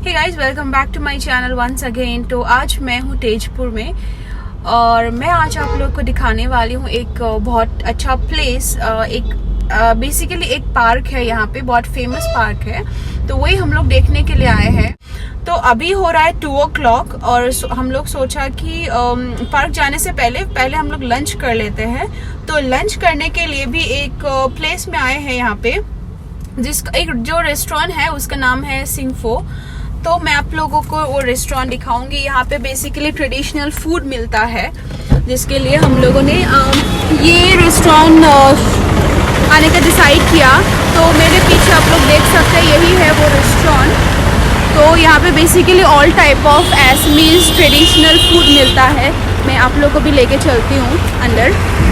Hey guys, welcome back to my channel once again. तो आज मैं हूँ तेजपुर में और मैं आज आप लोग को दिखाने वाली हूँ एक बहुत अच्छा प्लेस। बेसिकली एक पार्क है, यहाँ पे बहुत फेमस पार्क है, तो वही हम लोग देखने के लिए आए हैं। तो अभी हो रहा है 2 o'clock और हम लोग सोचा कि पार्क जाने से पहले हम लोग लंच कर लेते हैं। तो लंच करने के लिए भी एक प्लेस में आए हैं यहाँ पे, जिसका एक जो रेस्टोरेंट है उसका नाम है सिंगफो। तो मैं आप लोगों को वो रेस्टोरेंट दिखाऊंगी। यहाँ पे बेसिकली ट्रेडिशनल फूड मिलता है, जिसके लिए हम लोगों ने ये रेस्टोरेंट आने का डिसाइड किया। तो मेरे पीछे आप लोग देख सकते हैं, यही है वो रेस्टोरेंट। तो यहाँ पे basically all type of Assamese traditional food मिलता है। मैं आप लोगों को भी लेके चलती हूँ अंदर।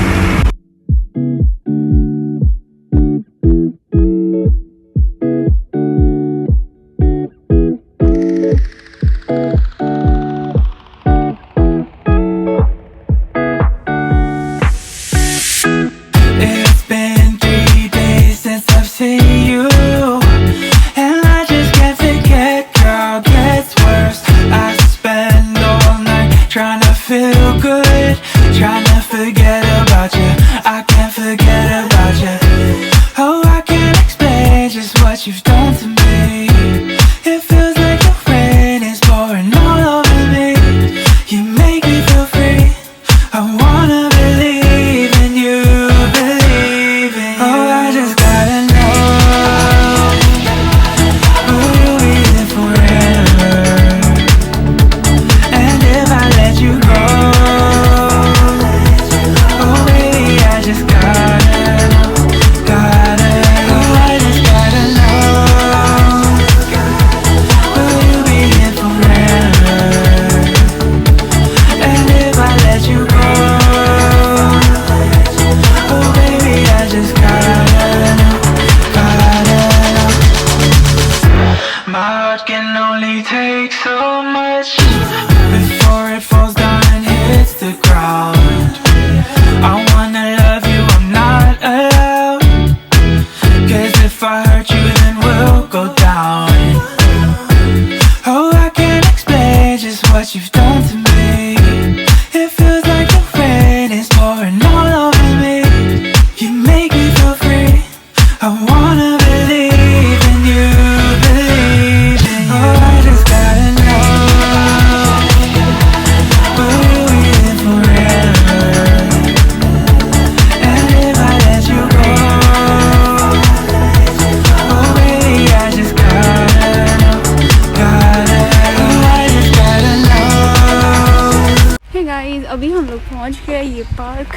अभी हम लोग पहुंच गए ये पार्क।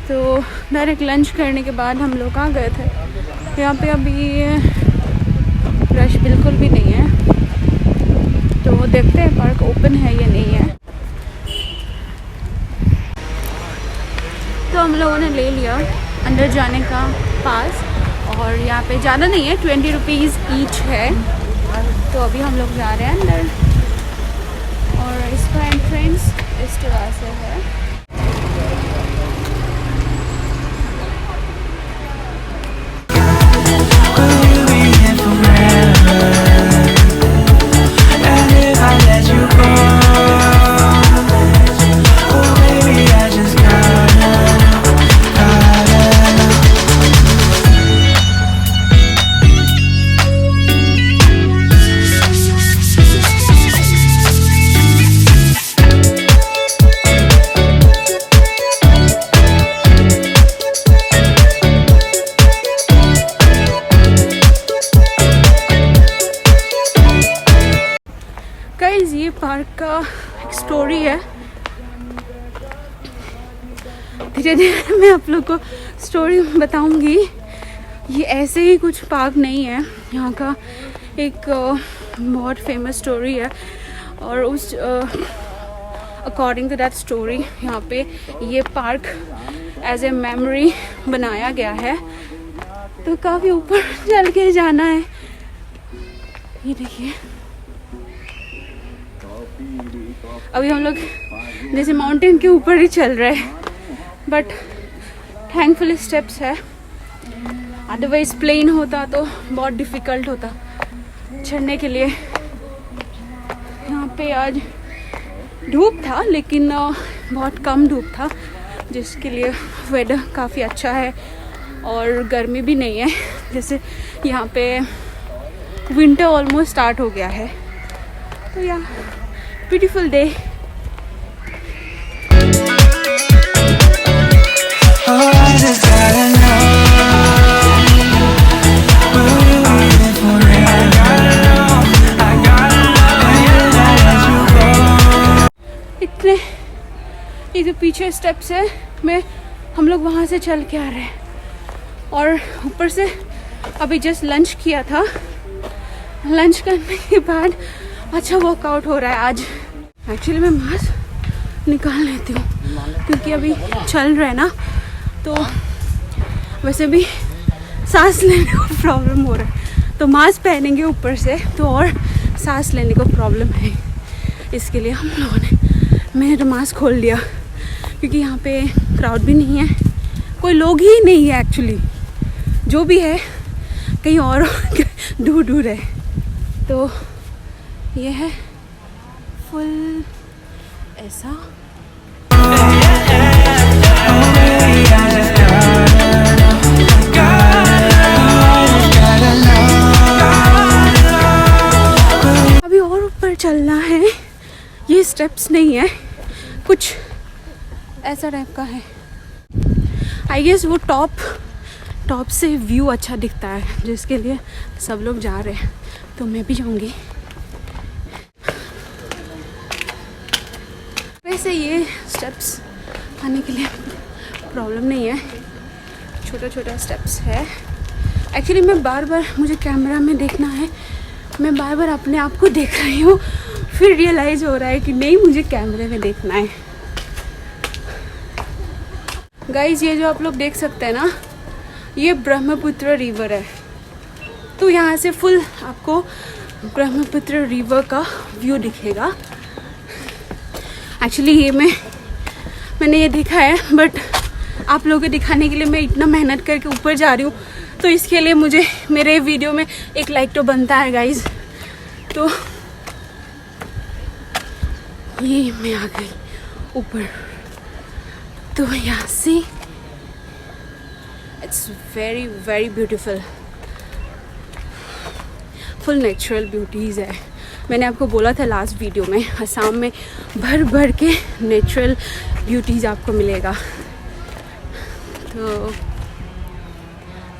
तो डायरेक्ट लंच करने के बाद हम लोग आ गए थे। यहाँ पे अभी रश बिल्कुल भी नहीं है, तो देखते हैं पार्क ओपन है या नहीं है। तो हम लोगों ने ले लिया अंदर जाने का पास, और यहाँ पे ज़्यादा नहीं है, 20 रुपीज़ ईच है। तो अभी हम लोग जा रहे हैं अंदर, और इसका एंट्रेंस इस तरह से है। ये पार्क का एक स्टोरी है। धीरे धीरे मैं आप लोग को स्टोरी बताऊंगी। ये ऐसे ही कुछ पार्क नहीं है, यहाँ का एक बहुत फेमस स्टोरी है, और उस अकॉर्डिंग टू दैट स्टोरी यहाँ पे ये पार्क एज ए मेमोरी बनाया गया है। तो काफ़ी ऊपर चल के जाना है। ये देखिए, अभी हम लोग जैसे माउंटेन के ऊपर ही चल रहे हैं, बट थैंकफुली स्टेप्स है। अदरवाइज प्लेन होता तो बहुत डिफ़िकल्ट होता चढ़ने के लिए। यहाँ पे आज धूप था लेकिन बहुत कम धूप था, जिसके लिए वेदर काफ़ी अच्छा है और गर्मी भी नहीं है। जैसे यहाँ पे विंटर ऑलमोस्ट स्टार्ट हो गया है। तो या ब्यूटीफुल डे। इतने ये जो पीछे स्टेप्स है हम लोग वहाँ से चल के आ रहे हैं और ऊपर से अभी जस्ट लंच किया था। लंच करने के बाद अच्छा वर्कआउट हो रहा है आज। एक्चुअली मैं मास्क निकाल लेती हूँ क्योंकि अभी चल रहा है ना, तो वैसे भी सांस लेने को प्रॉब्लम हो रहा है, तो मास्क पहनेंगे ऊपर से तो और सांस लेने को प्रॉब्लम है। इसके लिए हम लोगों ने मैंने तो मास्क खोल लिया क्योंकि यहाँ पे क्राउड भी नहीं है, कोई लोग ही नहीं है एक्चुअली, जो भी है कहीं और दूर दूर है। तो ये है फुल ऐसा। अभी और ऊपर चलना है, ये स्टेप्स नहीं है, कुछ ऐसा टाइप का है। आई गेस वो टॉप से व्यू अच्छा दिखता है, जिसके लिए सब लोग जा रहे हैं, तो मैं भी जाऊंगी। वैसे ये स्टेप्स आने के लिए प्रॉब्लम नहीं है, छोटा छोटा स्टेप्स है। एक्चुअली मैं बार बार, मुझे कैमरा में देखना है, मैं बार बार अपने आप को देख रही हूँ, फिर रियलाइज़ हो रहा है कि नहीं, मुझे कैमरे में देखना है। गाइज ये जो आप लोग देख सकते हैं ना, ये ब्रह्मपुत्र रिवर है। तो यहाँ से फुल आपको ब्रह्मपुत्र रिवर का व्यू दिखेगा। एक्चुअली ये मैंने ये देखा है, बट आप लोगों को दिखाने के लिए मैं इतना मेहनत करके ऊपर जा रही हूँ, तो इसके लिए मुझे मेरे वीडियो में एक लाइक तो बनता है गाइज। तो ये मैं आ गई ऊपर, तो यहाँ से it's very very beautiful, full natural beauties है। मैंने आपको बोला था लास्ट वीडियो में, असम में भर भर के नेचुरल ब्यूटीज़ आपको मिलेगा। तो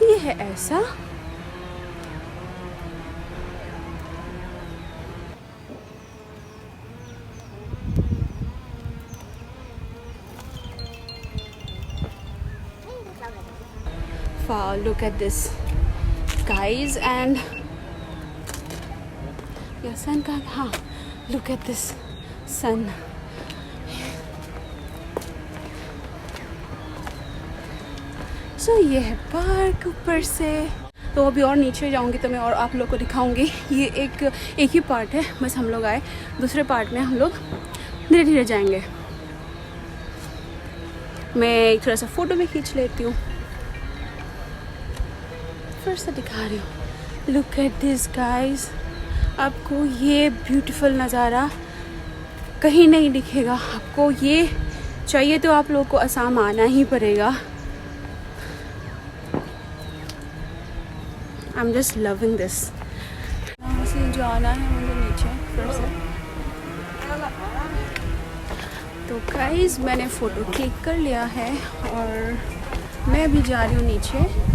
ये है ऐसा। Wow, look at this guys, and yeah, sun का हाँ, look at this sun. So ये है पार्क ऊपर से। तो अभी और नीचे जाऊंगी तो मैं और आप लोग को दिखाऊंगी। ये एक ही पार्ट है, बस हम लोग आए, दूसरे पार्ट में हम लोग धीरे धीरे जाएंगे। मैं थोड़ा सा फ़ोटो भी खींच लेती हूँ, फिर से दिखा रही हूँ। लुक एट दिस गाइस, आपको ये ब्यूटीफुल नज़ारा कहीं नहीं दिखेगा। आपको ये चाहिए तो आप लोगों को असम आना ही पड़ेगा। I am just loving this. यहाँ से जाना है मुझे नीचे फिर से। तो गाइस मैंने फ़ोटो क्लिक कर लिया है और मैं अभी जा रही हूँ नीचे।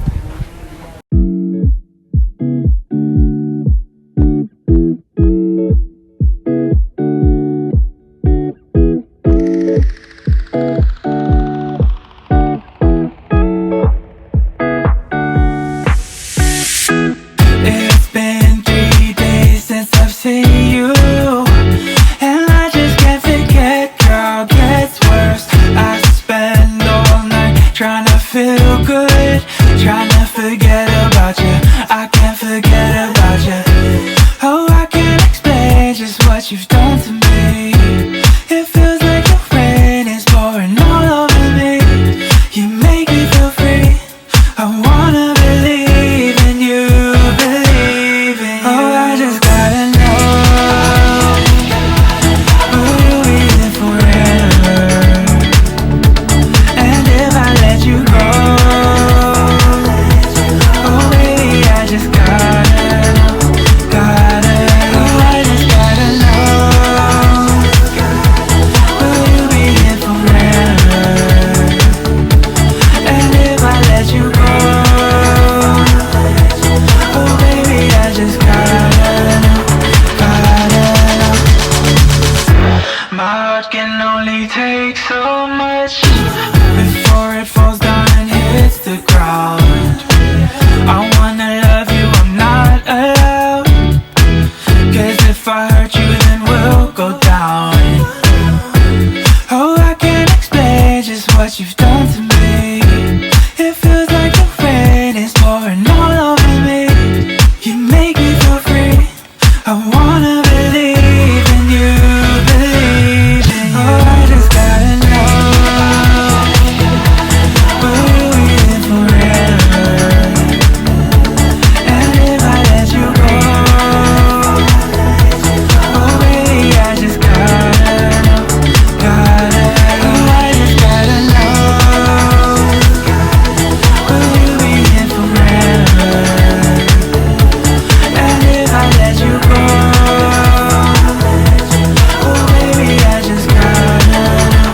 Trying If I hurt you, then we'll go down. Oh, I can't explain just what you've done to me. It feels like the rain is pouring all over me. You make me feel free. I wanna believe in you, believe in you. Oh, I just gotta know, will we live forever? And if I let you go, oh baby, I just gotta know, oh, I just gotta know, will we live forever? And if I let you go, oh baby, I just gotta know.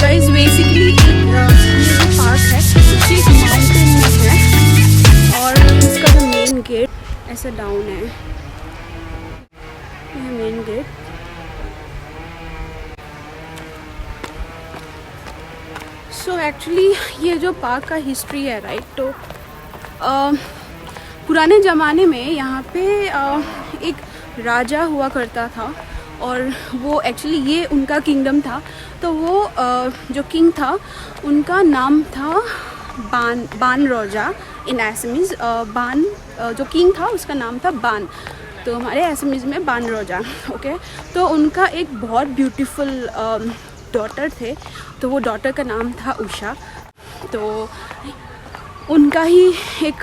Guys basically एक park है, एक mountain में है और इसका जो main gate ऐसा down है, यह मेन गेट। सो एक्चुअली ये जो पार्क का हिस्ट्री है राइट, तो पुराने ज़माने में यहाँ पे एक राजा हुआ करता था और वो एक्चुअली ये उनका किंगडम था। तो वो जो किंग था उनका नाम था बान रोजा इन एसमीज। बान जो किंग था उसका नाम था बान, तो हमारे एसमीज में बान रोजा। ओके, तो उनका एक बहुत ब्यूटीफुल डॉटर थे, तो वो डॉटर का नाम था उषा। तो उनका ही एक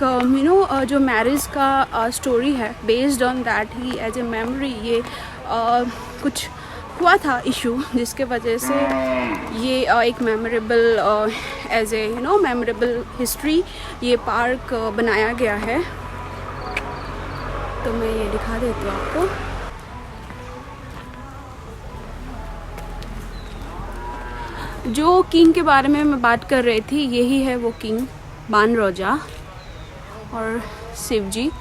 जो मैरिज का स्टोरी है, बेस्ड ऑन दैट ही एज ए मेमोरी ये कुछ हुआ था इशू, जिसके वजह से ये एक memorable as a memorable history ये पार्क बनाया गया है। तो मैं ये दिखा देती हूँ आपको। जो किंग के बारे में मैं बात कर रही थी, यही है वो किंग बान रोजा और शिव जी।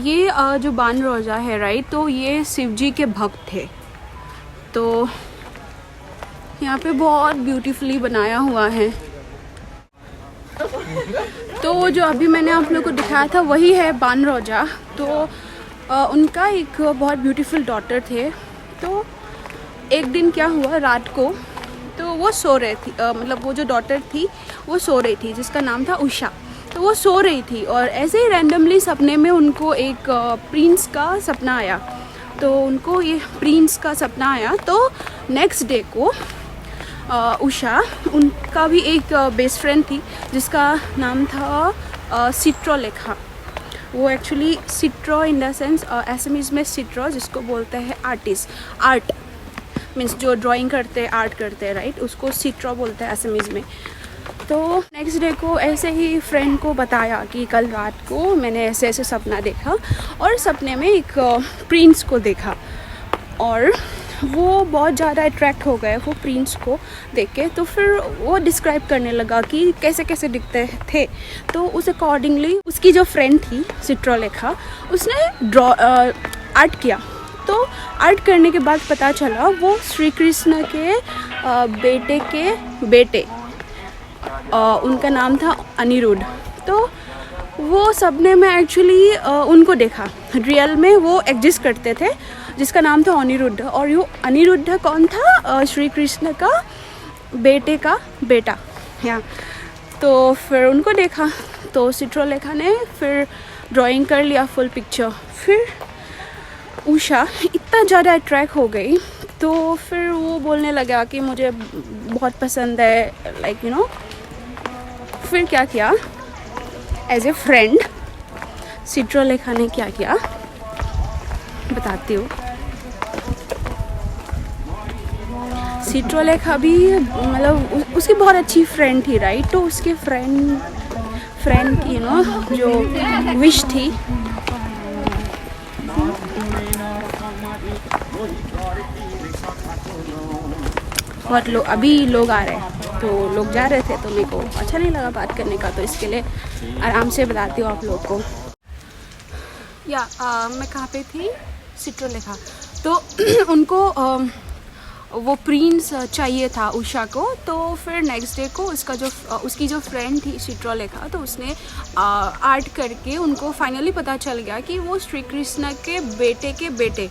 ये जो बान रोजा है राइट, तो ये शिव जी के भक्त थे। तो यहाँ पे बहुत ब्यूटीफुली बनाया हुआ है। तो जो अभी मैंने आप लोगों को दिखाया था वही है बान रोजा। तो उनका एक बहुत ब्यूटीफुल डॉटर थे। तो एक दिन क्या हुआ, रात को तो वो सो रहे थी, मतलब वो जो डॉटर थी वो सो रही थी, जिसका नाम था उषा। तो वो सो रही थी और ऐसे ही रैंडमली सपने में उनको एक प्रिंस का सपना आया। तो उनको ये प्रिंस का सपना आया। तो नेक्स्ट डे को उषा, उनका भी एक बेस्ट फ्रेंड थी जिसका नाम था चित्रलेखा। वो एक्चुअली चित्र इन द सेंस एसएमएस में चित्र जिसको बोलते हैं आर्टिस्ट, आर्ट मीन्स जो ड्राइंग करते हैं, आर्ट करते हैं राइट, उसको चित्र बोलते हैं एसएमएस में। तो नेक्स्ट डे को ऐसे ही फ्रेंड को बताया कि कल रात को मैंने ऐसे ऐसे सपना देखा और सपने में एक प्रिंस को देखा। और वो बहुत ज़्यादा अट्रैक्ट हो गए वो प्रिंस को देख के। तो फिर वो डिस्क्राइब करने लगा कि कैसे कैसे दिखते थे। तो उस अकॉर्डिंगली उसकी जो फ्रेंड थी चित्रलेखा, उसने आर्ट किया। तो आर्ट करने के बाद पता चला वो श्री कृष्ण के बेटे उनका नाम था अनिरुद्ध। तो वो सपने में एक्चुअली उनको देखा, रियल में वो एग्जिस्ट करते थे, जिसका नाम था अनिरुद्ध। और ये अनिरुद्ध कौन था? श्री कृष्ण का बेटे का बेटा। या तो फिर उनको देखा तो चित्रलेखा ने फिर ड्राइंग कर लिया फुल पिक्चर। फिर उषा इतना ज़्यादा अट्रैक्ट हो गई, तो फिर वो बोलने लगा कि मुझे बहुत पसंद है, लाइक यू नो। फिर क्या किया, एज ए फ्रेंड चित्रलेखा ने क्या किया बताती हूँ। चित्रलेखा भी मतलब उसकी बहुत अच्छी फ्रेंड थी राइट। तो उसके फ्रेंड की जो विश थी, बहुत लोग अभी लोग आ रहे हैं, तो लोग जा रहे थे, तो मेरे को अच्छा नहीं लगा बात करने का, तो इसके लिए आराम से बताती हूँ आप लोग को। मैं कहाँ पे थी? चित्रलेखा। तो उनको वो प्रिंस चाहिए था उषा को। तो फिर नेक्स्ट डे को उसकी जो फ्रेंड थी चित्रलेखा, तो उसने आर्ट करके उनको फाइनली पता चल गया कि वो श्री कृष्ण के बेटे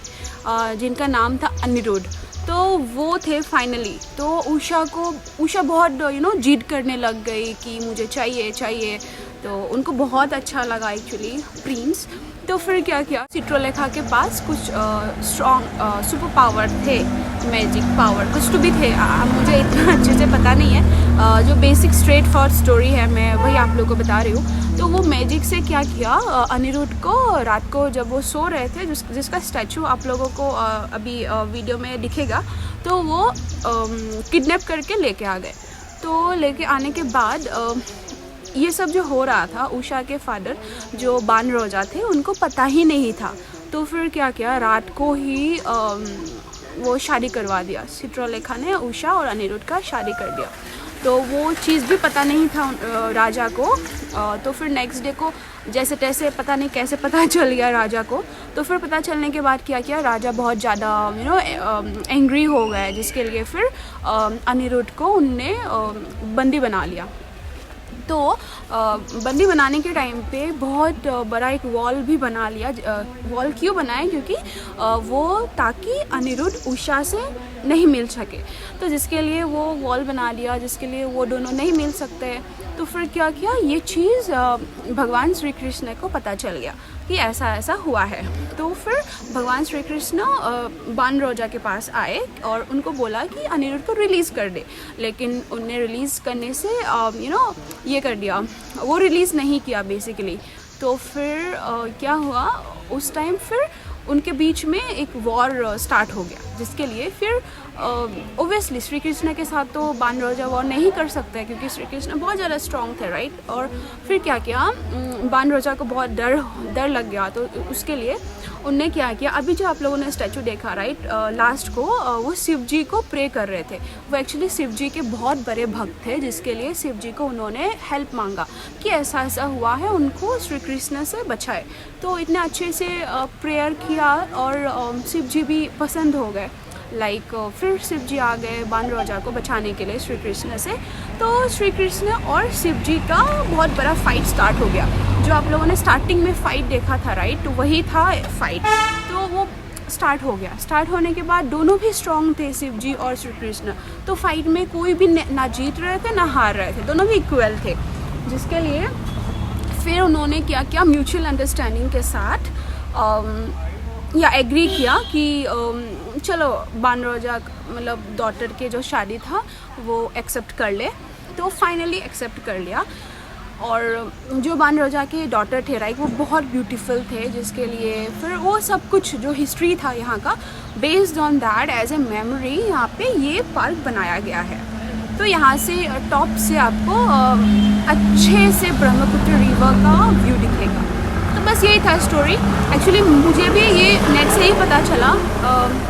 जिनका नाम था अनिरुद्ध, तो वो थे फाइनली। तो उषा बहुत जिद करने लग गई कि मुझे चाहिए। तो उनको बहुत अच्छा लगा एक्चुअली प्रिंस। तो फिर क्या किया, चित्रलेखा के पास कुछ स्ट्रॉन्ग सुपर पावर थे, मैजिक पावर कुछ तो भी थे, मुझे इतना अच्छे से पता नहीं है। जो बेसिक स्ट्रेट फॉरवर्ड स्टोरी है मैं वही आप लोगों को बता रही हूँ। तो वो मैजिक से क्या किया, अनिरुद्ध को रात को जब वो सो रहे थे, जिसका स्टैचू आप लोगों को अभी वीडियो में दिखेगा, तो वो किडनैप करके लेके आ गए। तो लेके आने के बाद ये सब जो हो रहा था, उषा के फादर जो बानरोजा थे उनको पता ही नहीं था। तो फिर क्या किया, रात को ही वो शादी करवा दिया, चित्रलेखा ने उषा और अनिरुद्ध का शादी कर दिया। तो वो चीज़ भी पता नहीं था राजा को। तो फिर नेक्स्ट डे को जैसे तैसे पता नहीं कैसे पता चल गया राजा को। तो फिर पता चलने के बाद क्या किया, राजा बहुत ज़्यादा एंग्री हो गए, जिसके लिए फिर अनिरुद्ध को उनने बंदी बना लिया। तो बंदी बनाने के टाइम पे बहुत बड़ा एक वॉल भी बना लिया। वॉल क्यों बनाया, क्योंकि वो ताकि अनिरुद्ध उषा से नहीं मिल सके, तो जिसके लिए वो वॉल बना लिया, जिसके लिए वो दोनों नहीं मिल सकते। तो फिर क्या किया, ये चीज़ भगवान श्री कृष्ण को पता चल गया कि ऐसा हुआ है। तो फिर भगवान श्री कृष्ण बानरोजा के पास आए और उनको बोला कि अनिरुद्ध को रिलीज़ कर दे, लेकिन उनने रिलीज़ करने से ये कर दिया, वो रिलीज़ नहीं किया बेसिकली। तो फिर क्या हुआ, उस टाइम फिर उनके बीच में एक वॉर स्टार्ट हो गया, जिसके लिए फिर ओबियसली श्री कृष्ण के साथ तो बानरोजा वॉर नहीं कर सकते, क्योंकि श्री कृष्ण बहुत ज़्यादा स्ट्रॉन्ग थे, राइट। और फिर क्या किया, बानरोजा को बहुत डर लग गया। तो उसके लिए उनने क्या किया, अभी जो आप लोगों ने स्टैचू देखा, राइट, लास्ट को वो शिव जी को प्रे कर रहे थे। वो एक्चुअली शिव जी के बहुत बड़े भक्त थे, जिसके लिए शिव जी को उन्होंने हेल्प मांगा कि ऐसा हुआ है, उनको श्री कृष्ण से बचाए। तो इतने अच्छे से प्रेयर किया और शिव जी भी पसंद हो गए। फिर शिव जी आ गए बानरोजा को बचाने के लिए श्री कृष्ण से। तो श्री कृष्ण और शिव जी का बहुत बड़ा फाइट स्टार्ट हो गया। जो आप लोगों ने स्टार्टिंग में फाइट देखा था, राइट, तो वही था फाइट। तो वो स्टार्ट हो गया। स्टार्ट होने के बाद दोनों भी स्ट्रॉन्ग थे, शिव जी और श्री कृष्ण। तो फाइट में कोई भी ना जीत रहे थे ना हार रहे थे, दोनों भी इक्वल थे। जिसके लिए फिर उन्होंने क्या किया, म्यूचुअल अंडरस्टैंडिंग के साथ या एग्री किया कि चलो बानरोजा मतलब डॉटर के जो शादी था वो एक्सेप्ट कर ले। तो फाइनली एक्सेप्ट कर लिया। और जो बानरोजा के डॉटर थे, राइट, वो बहुत ब्यूटीफुल थे, जिसके लिए फिर वो सब कुछ जो हिस्ट्री था यहाँ का, based on that as a memory यहाँ पे ये पार्क बनाया गया है। तो यहाँ से टॉप से आपको अच्छे से ब्रह्मपुत्र रिवर का व्यू दिखेगा। तो बस यही था स्टोरी। एक्चुअली मुझे भी ये नेट से ही पता चला,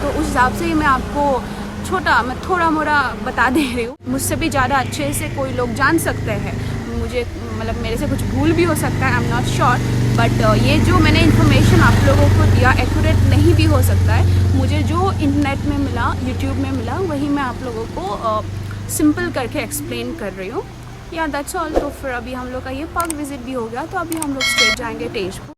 तो उस हिसाब से ही मैं आपको मैं थोड़ा मोड़ा बता दे रही हूँ। मुझसे भी ज़्यादा अच्छे से कोई लोग जान सकते हैं, मुझे मतलब मेरे से कुछ भूल भी हो सकता है, I am not sure, but ये जो मैंने इन्फॉर्मेशन आप लोगों को दिया एक्यूरेट नहीं भी हो सकता है। मुझे जो इंटरनेट में मिला, यूट्यूब में मिला, वही मैं आप लोगों को सिंपल करके एक्सप्लेन कर रही हूँ। या दैट्स ऑल। तो फिर अभी हम लोग का ये पार्क विजिट भी हो गया, तो अभी हम लोग स्ट्रेट जाएंगे तेजपुर।